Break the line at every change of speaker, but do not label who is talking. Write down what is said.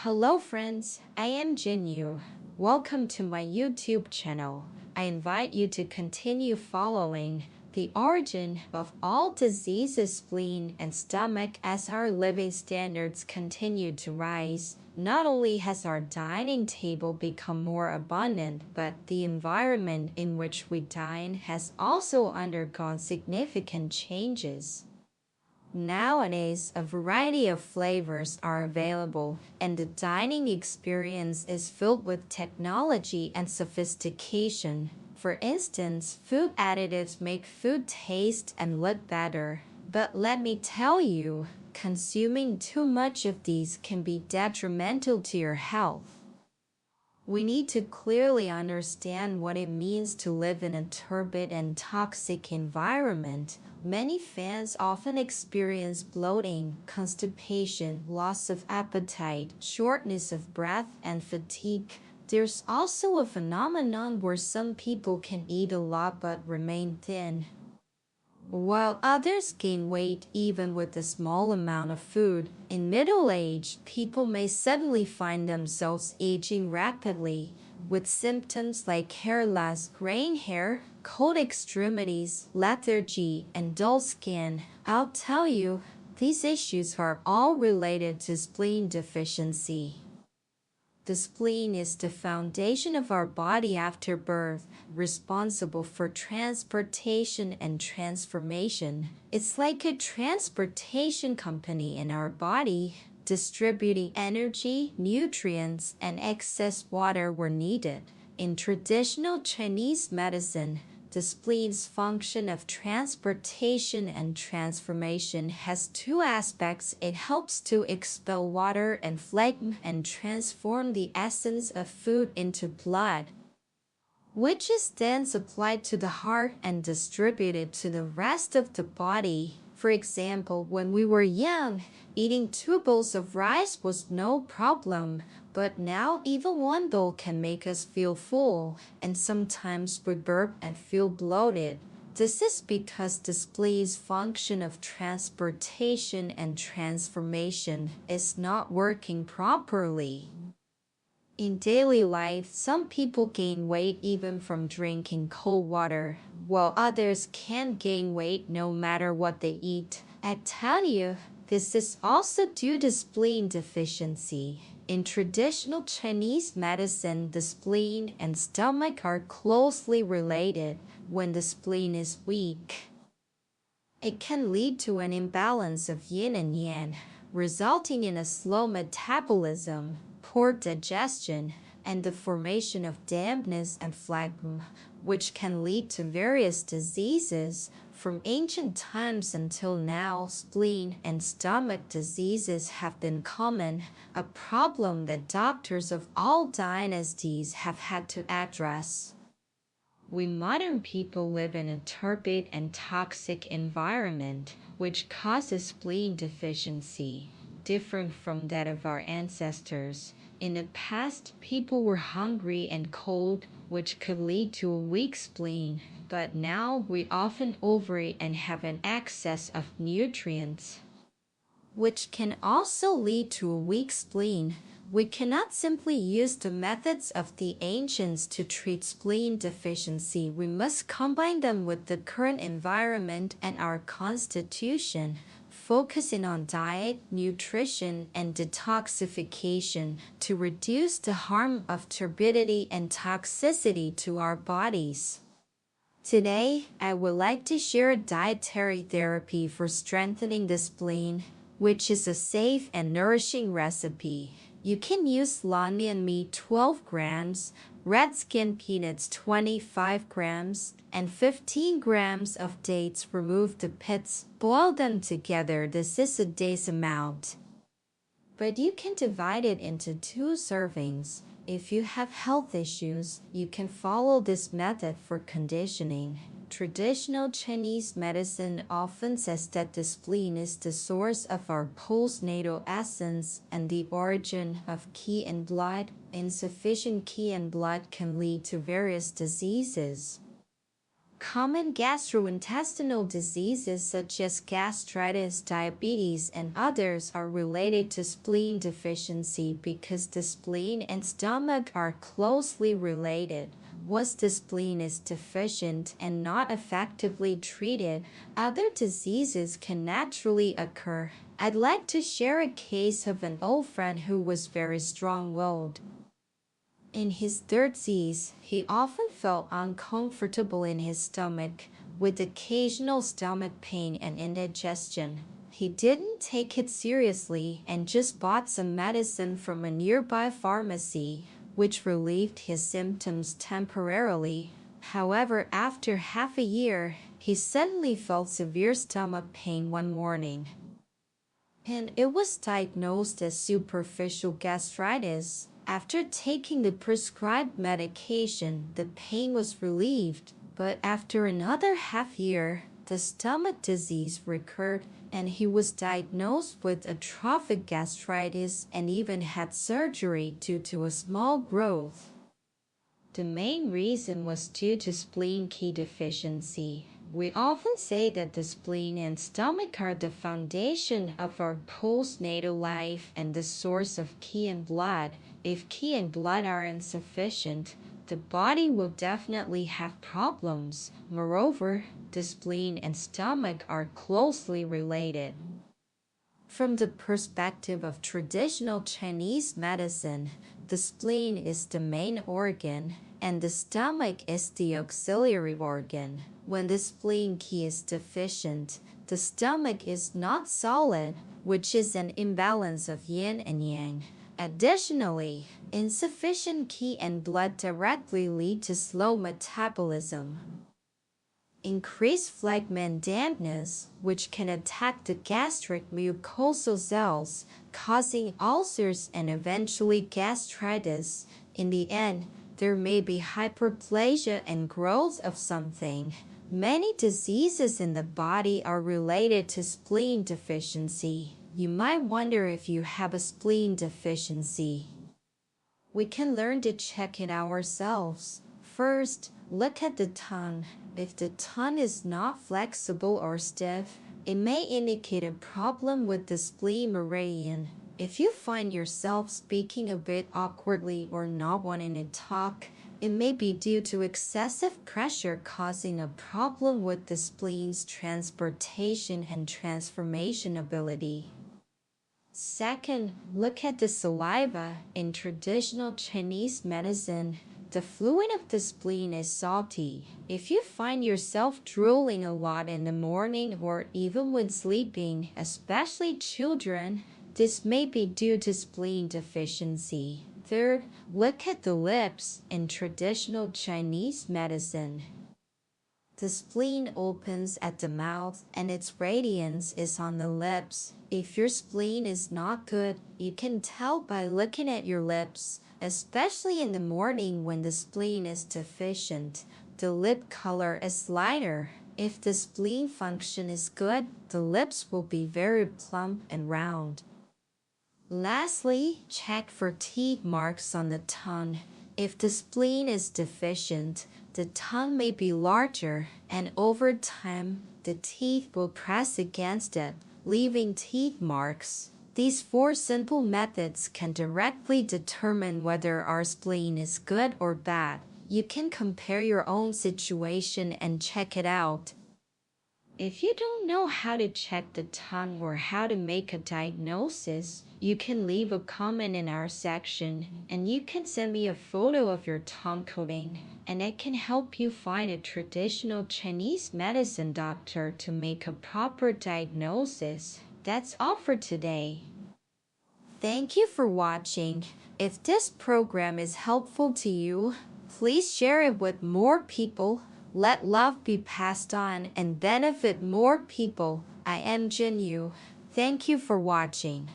Hello friends, I am Jinyu. Welcome to my YouTube channel. I invite you to continue following the origin of all diseases, spleen and stomach as our living standards continue to rise. Not only has our dining table become more abundant, but the environment in which we dine has also undergone significant changes. Nowadays, a variety of flavors are available, and the dining experience is filled with technology and sophistication. For instance, food additives make food taste and look better. But let me tell you, consuming too much of these can be detrimental to your health. We need to clearly understand what it means to live in a turbid and toxic environment. Many fans often experience bloating, constipation, loss of appetite, shortness of breath, and fatigue. There's also a phenomenon where some people can eat a lot but remain thin, while others gain weight even with a small amount of food. In middle age, people may suddenly find themselves aging rapidly, with symptoms like hair loss, graying hair, cold extremities, lethargy, and dull skin. I'll tell you, these issues are all related to spleen deficiency. The spleen is the foundation of our body after birth, responsible for transportation and transformation. It's like a transportation company in our body, distributing energy, nutrients, and excess water where needed. In traditional Chinese medicine, the spleen's function of transportation and transformation has two aspects. It helps to expel water and phlegm and transform the essence of food into blood, which is then supplied to the heart and distributed to the rest of the body. For example, when we were young, eating 2 bowls of rice was no problem, but now even 1 bowl can make us feel full, and sometimes we burp and feel bloated. This is because the spleen's function of transportation and transformation is not working properly. In daily life, some people gain weight even from drinking cold water, while others can't gain weight no matter what they eat. I tell you, this is also due to spleen deficiency. In traditional Chinese medicine, the spleen and stomach are closely related. When the spleen is weak, it can lead to an imbalance of yin and yang, resulting in a slow metabolism, poor digestion, and the formation of dampness and phlegm, which can lead to various diseases. From ancient times until now, spleen and stomach diseases have been common, a problem that doctors of all dynasties have had to address. We modern people live in a turbid and toxic environment, which causes spleen deficiency, different from that of our ancestors. In the past, people were hungry and cold, which could lead to a weak spleen, but now we often overeat and have an excess of nutrients, which can also lead to a weak spleen. We cannot simply use the methods of the ancients to treat spleen deficiency. We must combine them with the current environment and our constitution, focusing on diet, nutrition, and detoxification to reduce the harm of turbidity and toxicity to our bodies. Today, I would like to share a dietary therapy for strengthening the spleen, which is a safe and nourishing recipe. You can use Londian meat 12 grams, red skin peanuts 25 grams, and 15 grams of dates. Remove the pits, boil them together. This is a day's amount, but you can divide it into 2 servings. If you have health issues, you can follow this method for conditioning. Traditional Chinese medicine often says that the spleen is the source of our postnatal essence and the origin of qi in blood. Insufficient qi in blood can lead to various diseases. Common gastrointestinal diseases such as gastritis, diabetes, and others are related to spleen deficiency because the spleen and stomach are closely related. Once the spleen is deficient and not effectively treated, other diseases can naturally occur. I'd like to share a case of an old friend who was very strong-willed. In his 30s, he often felt uncomfortable in his stomach, with occasional stomach pain and indigestion. He didn't take it seriously and just bought some medicine from a nearby pharmacy, which relieved his symptoms temporarily. However, after half a year, he suddenly felt severe stomach pain one morning, and it was diagnosed as superficial gastritis. After taking the prescribed medication, the pain was relieved, but after another half year, the stomach disease recurred and he was diagnosed with atrophic gastritis and even had surgery due to a small growth. The main reason was due to spleen key deficiency. We often say that the spleen and stomach are the foundation of our postnatal life and the source of qi and blood. If qi and blood are insufficient, the body will definitely have problems. Moreover, the spleen and stomach are closely related. From the perspective of traditional Chinese medicine, the spleen is the main organ and the stomach is the auxiliary organ. When the spleen qi is deficient, the stomach is not solid, which is an imbalance of yin and yang. Additionally, insufficient qi and blood directly lead to slow metabolism, increased phlegm dampness, which can attack the gastric mucosal cells, causing ulcers and eventually gastritis. In the end, there may be hyperplasia and growth of something. Many diseases in the body are related to spleen deficiency. You might wonder if you have a spleen deficiency. We can learn to check it ourselves. First, look at the tongue. If the tongue is not flexible or stiff, it may indicate a problem with the spleen meridian. If you find yourself speaking a bit awkwardly or not wanting to talk, it may be due to excessive pressure causing a problem with the spleen's transportation and transformation ability. Second, look at the saliva. In traditional Chinese medicine, the fluid of the spleen is salty. If you find yourself drooling a lot in the morning or even when sleeping, especially children, this may be due to spleen deficiency. Third, look at the lips. In traditional Chinese medicine, the spleen opens at the mouth and its radiance is on the lips. If your spleen is not good, you can tell by looking at your lips, especially in the morning when the spleen is deficient. The lip color is lighter. If the spleen function is good, the lips will be very plump and round. Lastly, check for teeth marks on the tongue. If the spleen is deficient, the tongue may be larger, and over time, the teeth will press against it, leaving teeth marks. These 4 simple methods can directly determine whether our spleen is good or bad. You can compare your own situation and check it out. If you don't know how to check the tongue or how to make a diagnosis, you can leave a comment in our section and you can send me a photo of your tongue coating and it can help you find a traditional Chinese medicine doctor to make a proper diagnosis. That's all for today. Thank you for watching. If this program is helpful to you, please share it with more people. Let love be passed on and benefit more people. I am Jin Yu. Thank you for watching.